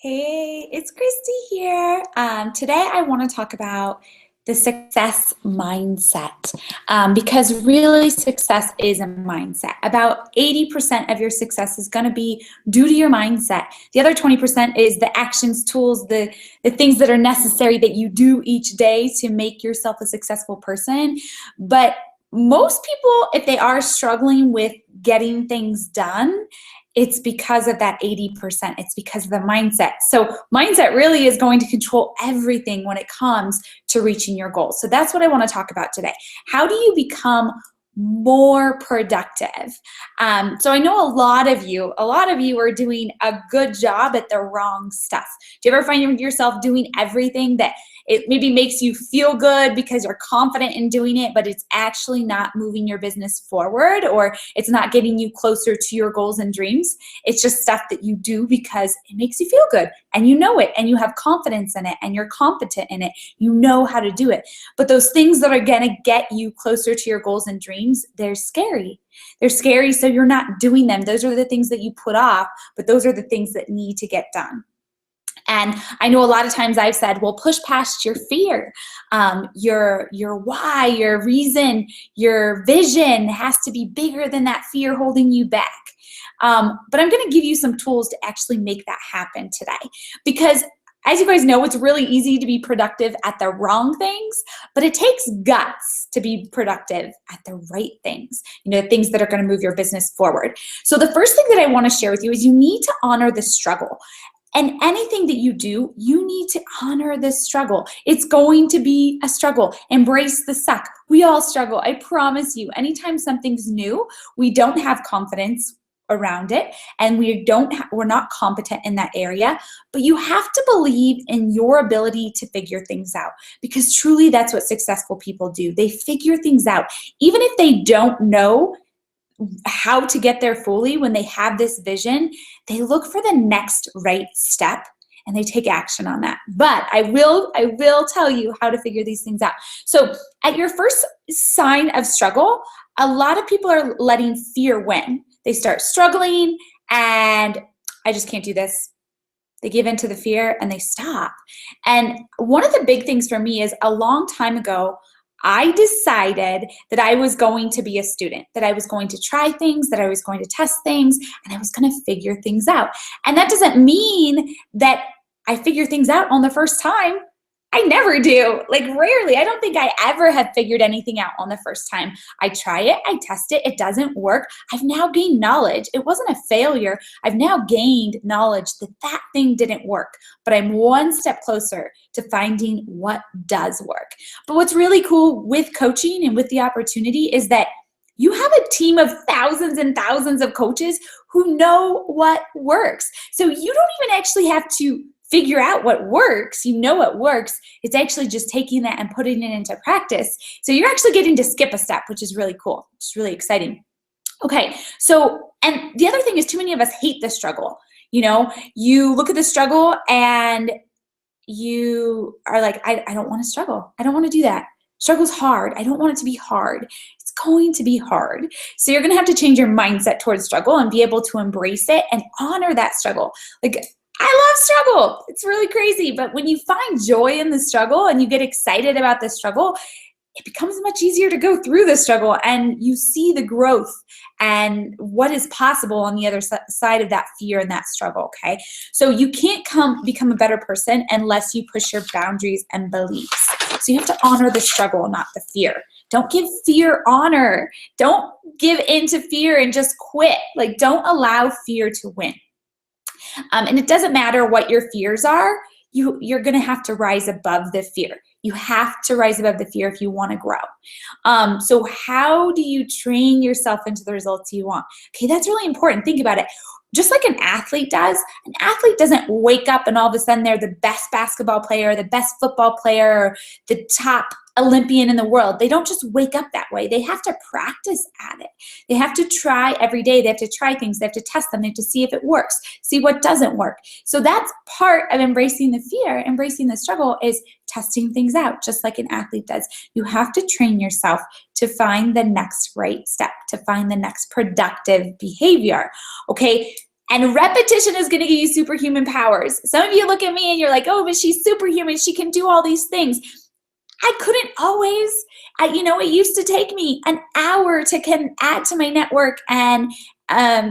Hey, it's Christy here. Today I want to talk about the success mindset because really success is a mindset. About 80% of your success is going to be due to your mindset. The other 20% is the actions, tools, the things that are necessary that you do each day to make yourself a successful person. But most people, if they are struggling with getting things done, it's because of that 80%. It's because of the mindset. So mindset really is going to control everything when it comes to reaching your goals. So that's what I want to talk about today. How do you become more productive? So I know a lot of you are doing a good job at the wrong stuff. Do you ever find yourself doing everything that it maybe makes you feel good because you're confident in doing it, but it's actually not moving your business forward, or it's not getting you closer to your goals and dreams? It's just stuff that you do because it makes you feel good and you know it and you have confidence in it and you're competent in it. You know how to do it. But those things that are going to get you closer to your goals and dreams, they're scary. They're scary, so you're not doing them. Those are the things that you put off, but those are the things that need to get done. And I know a lot of times I've said, well, push past your fear. Your why, your reason, your vision has to be bigger than that fear holding you back. But I'm going to give you some tools to actually make that happen today. Because as you guys know, it's really easy to be productive at the wrong things, but it takes guts to be productive at the right things, things that are going to move your business forward. So the first thing that I want to share with you is you need to honor the struggle. And anything that you do, you need to honor this struggle. It's going to be a struggle. Embrace the suck. We all struggle, I promise you. Anytime something's new, we don't have confidence around it, and we're not competent in that area. But you have to believe in your ability to figure things out, because truly that's what successful people do. They figure things out. Even if they don't know how to get there fully, when they have this vision, they look for the next right step and they take action on that. But I will tell you how to figure these things out. So at your first sign of struggle, a lot of people are letting fear win. They start struggling and I just can't do this. They give in to the fear and they stop. And one of the big things for me is, a long time ago, I decided that I was going to be a student, that I was going to try things, that I was going to test things, and I was going to figure things out. And that doesn't mean that I figure things out on the first time. I never do. Like, rarely. I don't think I ever have figured anything out on the first time. I try it, I test it, it doesn't work. I've now gained knowledge. It wasn't a failure. I've now gained knowledge that that thing didn't work, but I'm one step closer to finding what does work. But what's really cool with coaching and with the opportunity is that you have a team of thousands and thousands of coaches who know what works. So you don't even actually have to figure out what works. You know what works. It's actually just taking that and putting it into practice. So you're actually getting to skip a step, which is really cool. It's really exciting. Okay, so, and the other thing is, too many of us hate the struggle. You look at the struggle and you are like, I don't want to struggle. I don't want to do that. Struggle's hard. I don't want it to be hard. It's going to be hard. So you're going to have to change your mindset towards struggle and be able to embrace it and honor that struggle. Like, I love struggle. It's really crazy. But when you find joy in the struggle and you get excited about the struggle, it becomes much easier to go through the struggle, and you see the growth and what is possible on the other side of that fear and that struggle, okay? So you can't become a better person unless you push your boundaries and beliefs. So you have to honor the struggle, not the fear. Don't give fear honor. Don't give into fear and just quit. Like, don't allow fear to win. And it doesn't matter what your fears are, you're going to have to rise above the fear. You have to rise above the fear if you want to grow. So how do you train yourself into the results you want? Okay, that's really important. Think about it. Just like an athlete does, an athlete doesn't wake up and all of a sudden they're the best basketball player, the best football player, or the top Olympian in the world. They don't just wake up that way. They have to practice at it. They have to try every day. They have to try things. They have to test them. They have to see if it works, see what doesn't work. So that's part of embracing the fear. Embracing the struggle is testing things out, just like an athlete does. You have to train yourself to find the next right step, to find the next productive behavior. Okay, And repetition is going to give you superhuman powers. Some of you look at me and you're like, oh, but she's superhuman. She can do all these things. I couldn't always. It used to take me an hour to add to my network and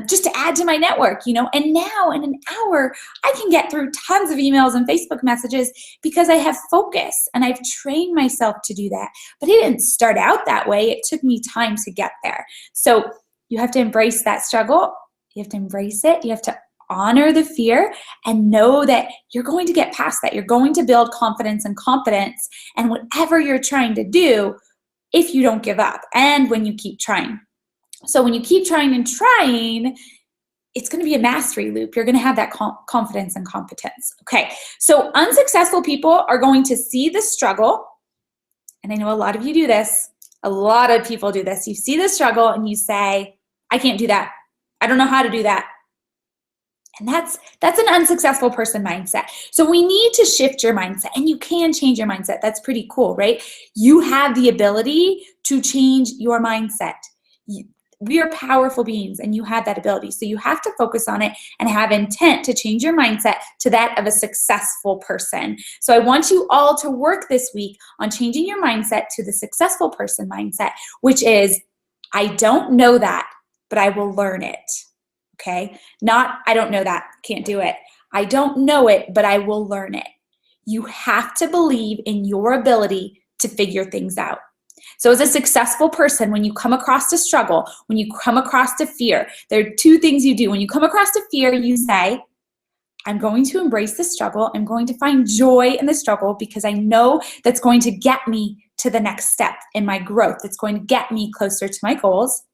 just to add to my network, and now in an hour, I can get through tons of emails and Facebook messages because I have focus and I've trained myself to do that. But it didn't start out that way. It took me time to get there. So you have to embrace that struggle. You have to embrace it. You have to honor the fear and know that you're going to get past that. You're going to build confidence and competence and whatever you're trying to do if you don't give up and when you keep trying. So when you keep trying and trying, it's going to be a mastery loop. You're going to have that confidence and competence. Okay, so unsuccessful people are going to see the struggle, and I know a lot of you do this. A lot of people do this. You see the struggle and you say, I can't do that. I don't know how to do that. And that's an unsuccessful person mindset. So we need to shift your mindset, and you can change your mindset. That's pretty cool, right? You have the ability to change your mindset. We are powerful beings, and you have that ability. So you have to focus on it and have intent to change your mindset to that of a successful person. So I want you all to work this week on changing your mindset to the successful person mindset, which is, I don't know that, but I will learn it. Okay? Not, I don't know that, can't do it. I don't know it, but I will learn it. You have to believe in your ability to figure things out. So as a successful person, when you come across a struggle, when you come across a fear, there are two things you do. When you come across a fear, you say, I'm going to embrace the struggle. I'm going to find joy in the struggle because I know that's going to get me to the next step in my growth. It's going to get me closer to my goals.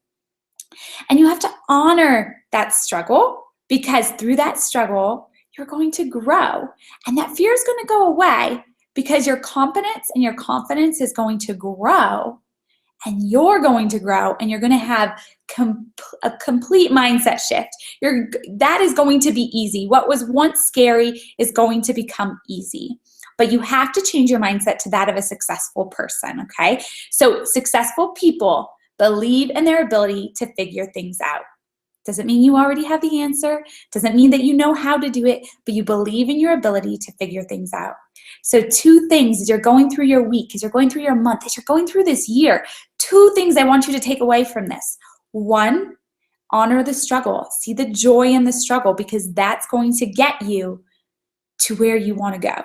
And you have to honor that struggle because through that struggle, you're going to grow. And that fear is going to go away because your competence and your confidence is going to grow. And you're going to grow and you're going to have a complete mindset shift. That is going to be easy. What was once scary is going to become easy. But you have to change your mindset to that of a successful person, okay? So successful people believe in their ability to figure things out. Doesn't mean you already have the answer. Doesn't mean that you know how to do it, but you believe in your ability to figure things out. So 2 things as you're going through your week, as you're going through your month, as you're going through this year, 2 things I want you to take away from this. 1, honor the struggle. See the joy in the struggle because that's going to get you to where you want to go.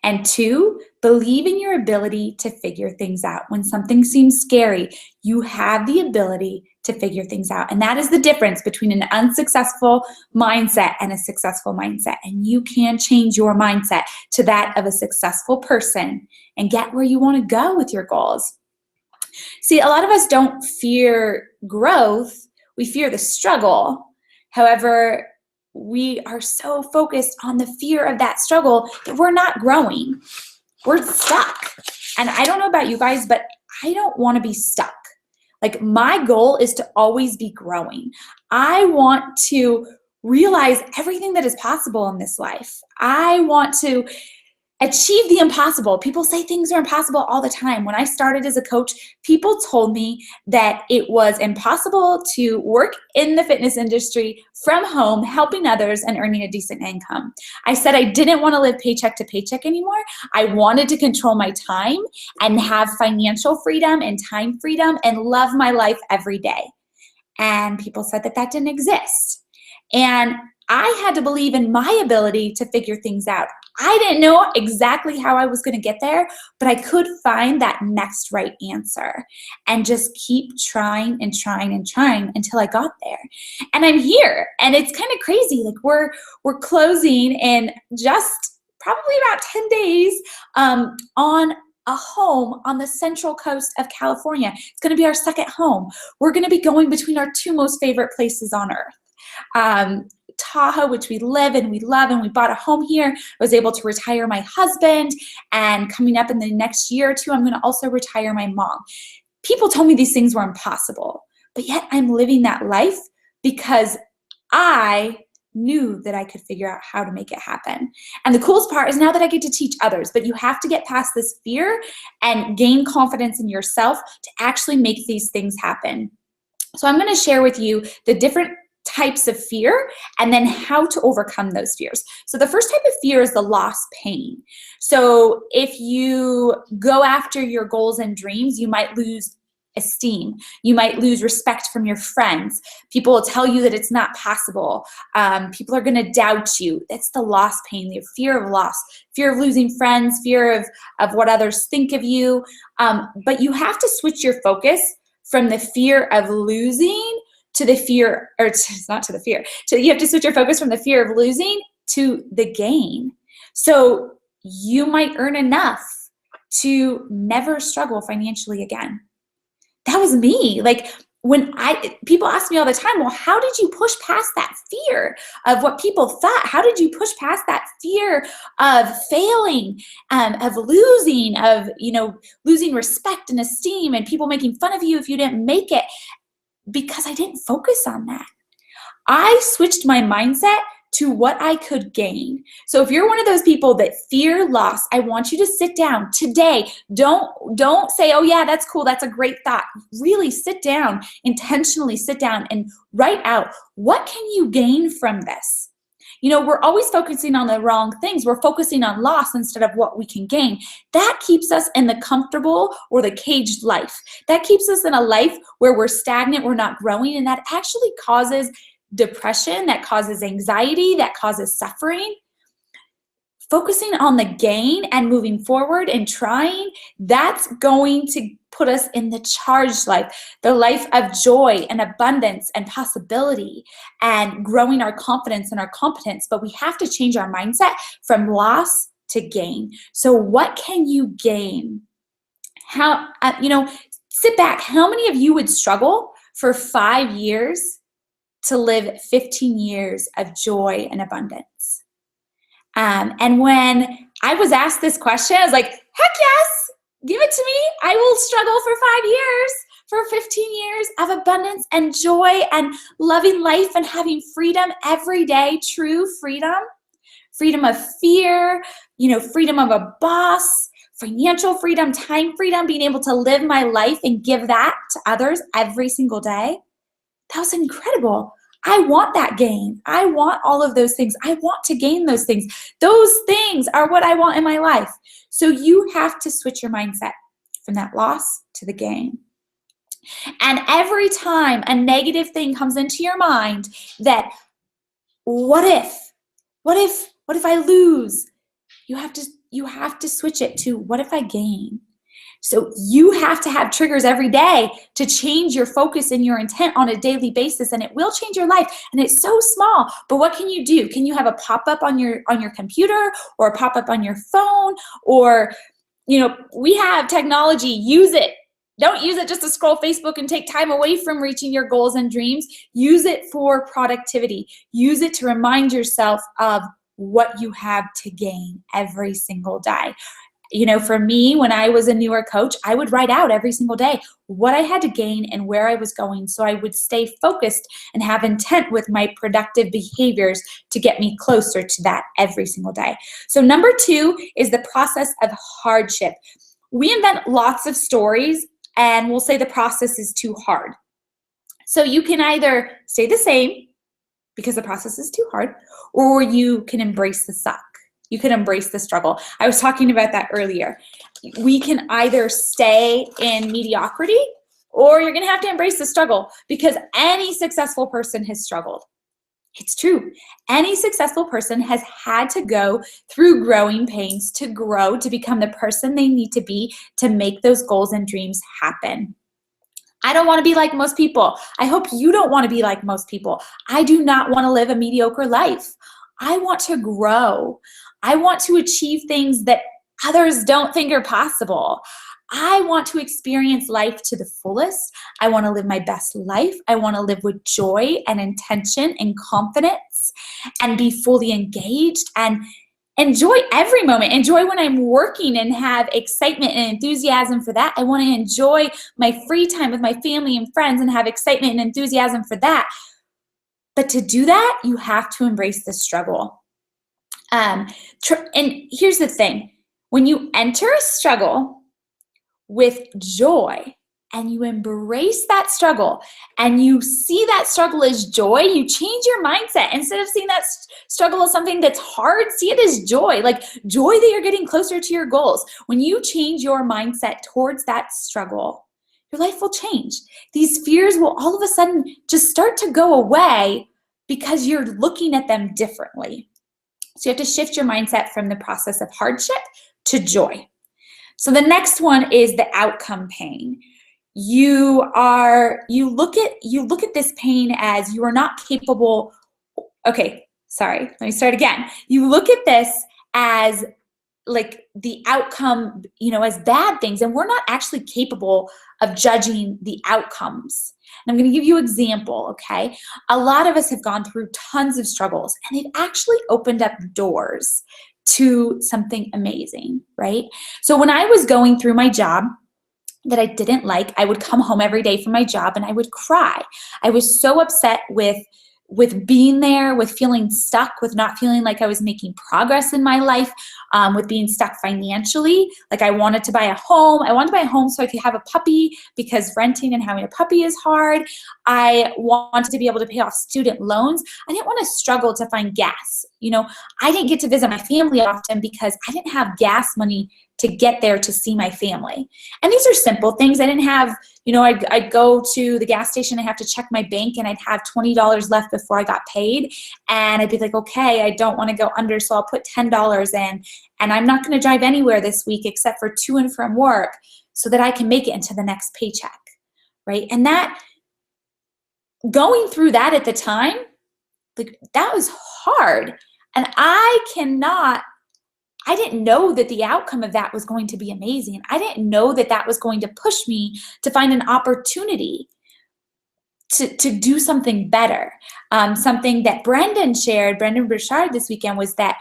And 2, believe in your ability to figure things out. When something seems scary, you have the ability to figure things out. And that is the difference between an unsuccessful mindset and a successful mindset. And you can change your mindset to that of a successful person and get where you want to go with your goals. See, a lot of us don't fear growth. We fear the struggle. However, we are so focused on the fear of that struggle that we're not growing. We're stuck. And I don't know about you guys, but I don't want to be stuck. Like my goal is to always be growing. I want to realize everything that is possible in this life. I want to achieve the impossible. People say things are impossible all the time. When I started as a coach, people told me that it was impossible to work in the fitness industry from home, helping others and earning a decent income. I said I didn't want to live paycheck to paycheck anymore. I wanted to control my time and have financial freedom and time freedom and love my life every day. And people said that that didn't exist. And I had to believe in my ability to figure things out. I didn't know exactly how I was going to get there, but I could find that next right answer and just keep trying and trying and trying until I got there. And I'm here, and it's kind of crazy. Like we're closing in just probably about 10 days on a home on the central coast of California. It's going to be our second home. We're going to be going between our 2 most favorite places on earth. Tahoe, which we live and we love, and we bought a home here. I was able to retire my husband, and coming up in the next year or 2, I'm going to also retire my mom. People told me these things were impossible, but yet I'm living that life because I knew that I could figure out how to make it happen. And the coolest part is now that I get to teach others, but you have to get past this fear and gain confidence in yourself to actually make these things happen. So I'm going to share with you the different types of fear and then how to overcome those fears. So the first type of fear is the loss pain. So if you go after your goals and dreams, you might lose esteem. You might lose respect from your friends. People will tell you that it's not possible. People are going to doubt you. That's the loss pain, the fear of loss, fear of losing friends, fear of what others think of you. But you have to switch your focus from the fear of losing to the fear, or not to the fear, you have to switch your focus from the fear of losing to the gain. So you might earn enough to never struggle financially again. That was me. Like when people ask me all the time, well, how did you push past that fear of what people thought? How did you push past that fear of failing, of losing, of, losing respect and esteem and people making fun of you if you didn't make it? Because I didn't focus on that. I switched my mindset to what I could gain. So if you're one of those people that fear loss, I want you to sit down today. Don't say, oh yeah, that's cool, that's a great thought. Really sit down, intentionally sit down and write out, what can you gain from this? We're always focusing on the wrong things. We're focusing on loss instead of what we can gain. That keeps us in the comfortable or the caged life. That keeps us in a life where we're stagnant, we're not growing, and that actually causes depression, that causes anxiety, that causes suffering. Focusing on the gain and moving forward and trying, that's going to put us in the charged life, the life of joy and abundance and possibility and growing our confidence and our competence. But we have to change our mindset from loss to gain. So what can you gain? How, sit back. How many of you would struggle for 5 years to live 15 years of joy and abundance? And when I was asked this question, I was like, heck yes, give it to me. I will struggle for 5 years, for 15 years of abundance and joy and loving life and having freedom every day, true freedom, freedom of fear, freedom of a boss, financial freedom, time freedom, being able to live my life and give that to others every single day. That was incredible. I want that gain. I want all of those things. I want to gain those things. Those things are what I want in my life. So you have to switch your mindset from that loss to the gain. And every time a negative thing comes into your mind that, what if I lose? You have to switch it to, what if I gain? So you have to have triggers every day to change your focus and your intent on a daily basis, and it will change your life. And it's so small, but what can you do? Can you have a pop-up on your computer or a pop-up on your phone? Or, we have technology, use it. Don't use it just to scroll Facebook and take time away from reaching your goals and dreams. Use it for productivity. Use it to remind yourself of what you have to gain every single day. For me, when I was a newer coach, I would write out every single day what I had to gain and where I was going, so I would stay focused and have intent with my productive behaviors to get me closer to that every single day. So number 2 is the process of hardship. We invent lots of stories and we'll say the process is too hard. So you can either stay the same because the process is too hard, or you can embrace the suck. You can embrace the struggle. I was talking about that earlier. We can either stay in mediocrity, or you're going to have to embrace the struggle, because any successful person has struggled. It's true. Any successful person has had to go through growing pains to grow, to become the person they need to be to make those goals and dreams happen. I don't want to be like most people. I hope you don't want to be like most people. I do not want to live a mediocre life. I want to grow. I want to achieve things that others don't think are possible. I want to experience life to the fullest. I want to live my best life. I want to live with joy and intention and confidence and be fully engaged and enjoy every moment. Enjoy when I'm working and have excitement and enthusiasm for that. I want to enjoy my free time with my family and friends and have excitement and enthusiasm for that. But to do that, you have to embrace the struggle. And here's the thing. When you enter a struggle with joy, and you embrace that struggle and you see that struggle as joy, you change your mindset. Instead of seeing that struggle as something that's hard, see it as joy, like joy that you're getting closer to your goals. When you change your mindset towards that struggle, your life will change. These fears will all of a sudden just start to go away because you're looking at them differently. So you have to shift your mindset from the process of hardship to joy. So the next one is the outcome pain. You look at this pain as you are not capable. Okay, sorry, let me start again. You look at this as like the outcome, as bad things, and we're not actually capable of judging the outcomes. And I'm going to give you an example, okay? A lot of us have gone through tons of struggles, and they've actually opened up doors to something amazing, right? So when I was going through my job that I didn't like, I would come home every day from my job and I would cry. I was so upset with being there, with feeling stuck, with not feeling like I was making progress in my life, with being stuck financially. Like I wanted to buy a home. I wanted to buy a home so I could have a puppy because renting and having a puppy is hard. I wanted to be able to pay off student loans. I didn't want to struggle to find gas. I didn't get to visit my family often because I didn't have gas money to get there to see my family. And these are simple things. I didn't have, I'd go to the gas station, I have to check my bank and I'd have $20 left before I got paid. And I'd be like, okay, I don't want to go under, so I'll put $10 in. And I'm not going to drive anywhere this week except for to and from work so that I can make it into the next paycheck, right? And that, going through that at the time, like that was hard. And I didn't know that the outcome of that was going to be amazing. I didn't know that that was going to push me to find an opportunity to do something better. Something that Brendan Burchard this weekend, was that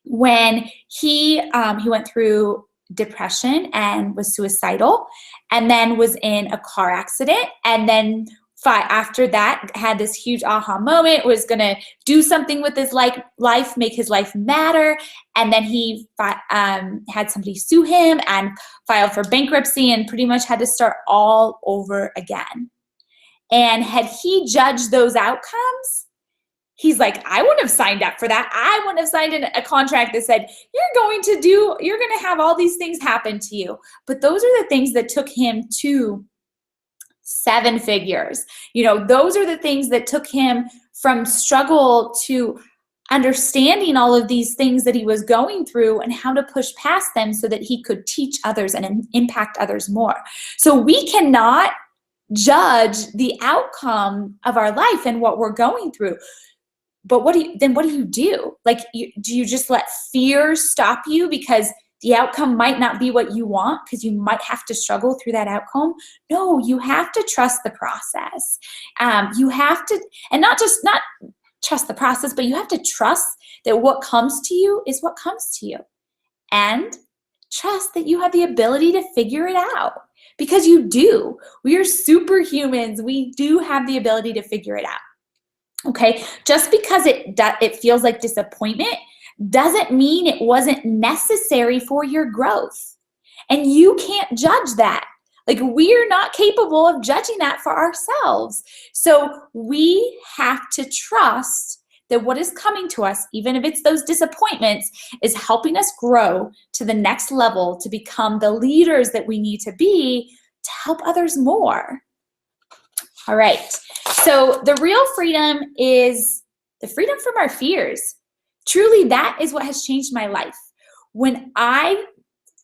when he went through depression and was suicidal, and then was in a car accident, and then after that had this huge aha moment, was going to do something with his life, make his life matter. And then he had somebody sue him and filed for bankruptcy and pretty much had to start all over again. And had he judged those outcomes, he's like, I wouldn't have signed up for that. I wouldn't have signed a contract that said, you're going to have all these things happen to you. But those are the things that took him to 7 figures. Those are the things that took him from struggle to understanding all of these things that he was going through and how to push past them so that he could teach others and impact others more. So we cannot judge the outcome of our life and what we're going through. But what do you do? Like, do you just let fear stop you because the outcome might not be what you want, because you might have to struggle through that outcome? No, you have to trust the process. You have to, and not trust the process, but you have to trust that what comes to you is what comes to you. And trust that you have the ability to figure it out, because you do. We are superhumans. We do have the ability to figure it out. Okay, just because it feels like disappointment doesn't mean it wasn't necessary for your growth. And you can't judge that. Like, we're not capable of judging that for ourselves. So we have to trust that what is coming to us, even if it's those disappointments, is helping us grow to the next level, to become the leaders that we need to be to help others more. All right, so the real freedom is the freedom from our fears. Truly, that is what has changed my life. When I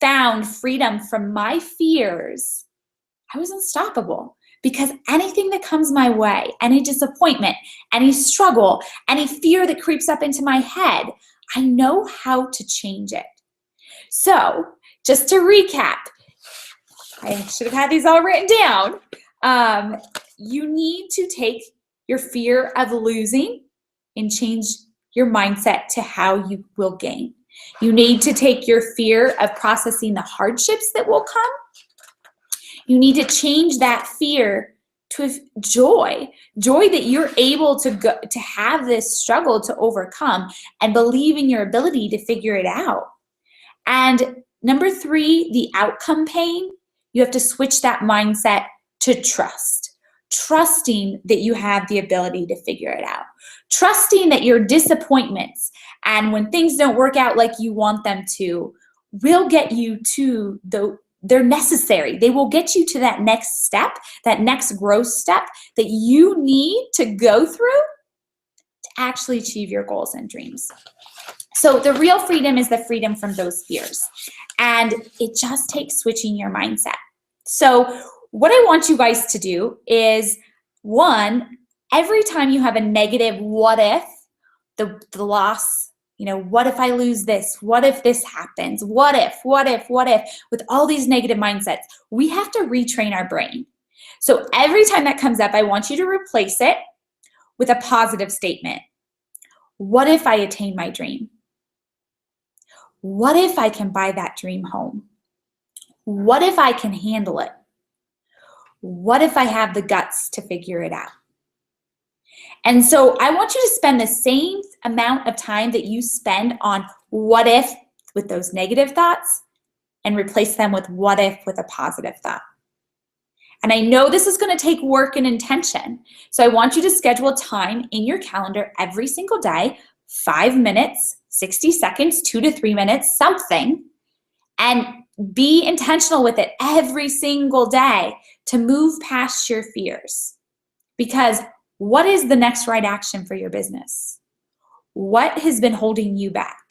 found freedom from my fears, I was unstoppable, because anything that comes my way, any disappointment, any struggle, any fear that creeps up into my head, I know how to change it. So just to recap, I should have had these all written down. You need to take your fear of losing and change your mindset to how you will gain. You need to take your fear of processing the hardships that will come. You need to change that fear to joy that you're able to have this struggle to overcome, and believe in your ability to figure it out. And number 3, the outcome pain. you have to switch that mindset to trust. Trusting that you have the ability to figure it out. Trusting that your disappointments and when things don't work out like you want them to will get you to they're necessary. They will get you to that next step, that next growth step that you need to go through to actually achieve your goals and dreams. So the real freedom is the freedom from those fears. And it just takes switching your mindset. So what I want you guys to do is, one, every time you have a negative what if, the loss, what if I lose this? What if this happens? What if, with all these negative mindsets, we have to retrain our brain. So every time that comes up, I want you to replace it with a positive statement. What if I attain my dream? What if I can buy that dream home? What if I can handle it? What if I have the guts to figure it out? And so I want you to spend the same amount of time that you spend on what if with those negative thoughts and replace them with what if with a positive thought. And I know this is going to take work and intention. So I want you to schedule time in your calendar every single day, 5 minutes, 60 seconds, 2 to 3 minutes, something, and be intentional with it every single day to move past your fears. Because what is the next right action for your business? What has been holding you back?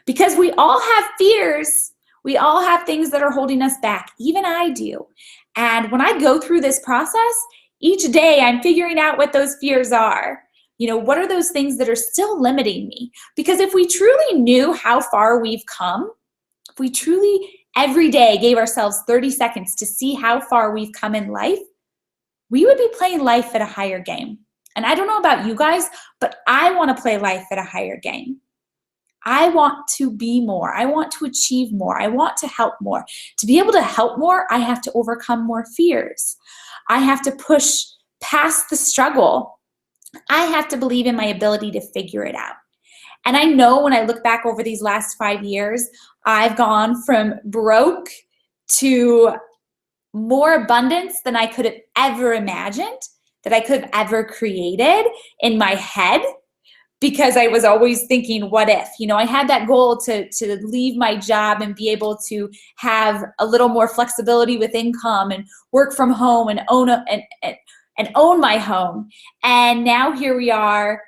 Because we all have fears. We all have things that are holding us back. Even I do. And when I go through this process, each day I'm figuring out what those fears are. What are those things that are still limiting me? Because if we truly knew how far we've come, if we truly every day gave ourselves 30 seconds to see how far we've come in life, we would be playing life at a higher game. And I don't know about you guys, but I want to play life at a higher game. I want to be more. I want to achieve more. I want to help more. To be able to help more, I have to overcome more fears. I have to push past the struggle. I have to believe in my ability to figure it out. And I know when I look back over these last 5 years, I've gone from broke to more abundance than I could have ever imagined, that I could have ever created in my head, because I was always thinking, what if? I had that goal to leave my job and be able to have a little more flexibility with income and work from home and own my home. And now here we are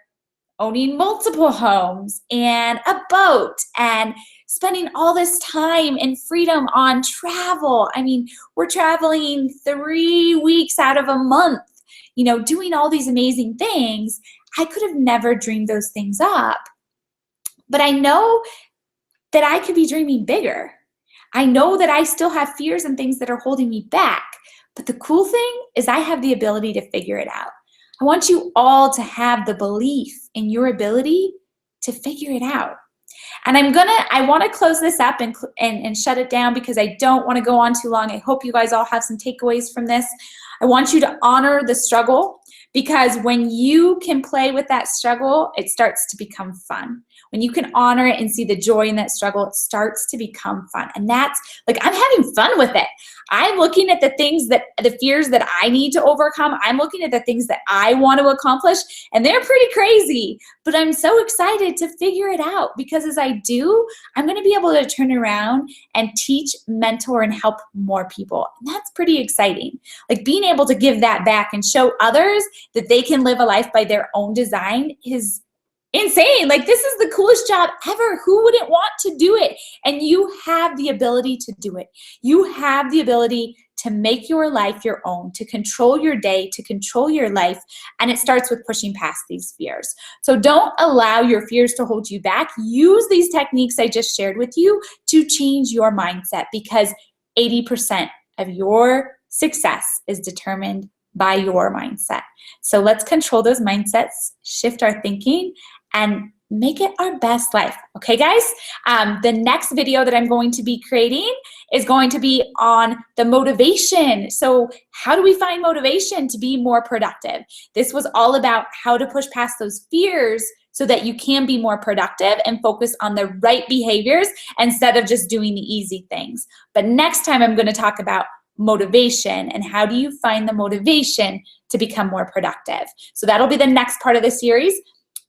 owning multiple homes and a boat and spending all this time and freedom on travel. I mean, we're traveling 3 weeks out of a month, doing all these amazing things. I could have never dreamed those things up. But I know that I could be dreaming bigger. I know that I still have fears and things that are holding me back. But the cool thing is I have the ability to figure it out. I want you all to have the belief in your ability to figure it out. And I want to close this up and shut it down because I don't want to go on too long. I hope you guys all have some takeaways from this. I want you to honor the struggle, because when you can play with that struggle, it starts to become fun. When you can honor it and see the joy in that struggle, it starts to become fun. And that's like, I'm having fun with it. I'm looking at the fears that I need to overcome. I'm looking at the things that I want to accomplish, and they're pretty crazy, but I'm so excited to figure it out, because as I do, I'm going to be able to turn around and teach, mentor, and help more people. And that's pretty exciting. Like, being able to give that back and show others that they can live a life by their own design is insane. Like, this is the coolest job ever. Who wouldn't want to do it? And you have the ability to do it. You have the ability to make your life your own, to control your day, to control your life. And it starts with pushing past these fears. So don't allow your fears to hold you back. Use these techniques I just shared with you to change your mindset, because 80% of your success is determined by your mindset. So let's control those mindsets, shift our thinking, and make it our best life. Okay, guys? The next video that I'm going to be creating is going to be on the motivation. So how do we find motivation to be more productive? This was all about how to push past those fears so that you can be more productive and focus on the right behaviors instead of just doing the easy things. But next time I'm going to talk about motivation and how do you find the motivation to become more productive. So that'll be the next part of the series.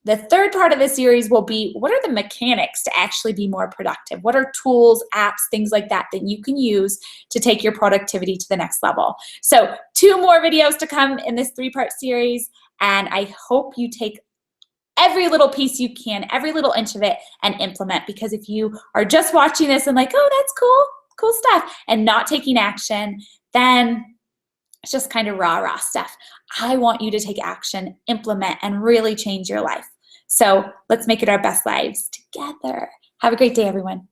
The third part of the series will be, what are the mechanics to actually be more productive? What are tools, apps, things like that that you can use to take your productivity to the next level? So 2 more videos to come in this 3-part series, and I hope you take every little piece you can, every little inch of it, and implement, because if you are just watching this and like, oh, that's cool stuff, and not taking action, then it's just kind of rah-rah stuff. I want you to take action, implement, and really change your life. So let's make it our best lives together. Have a great day, everyone.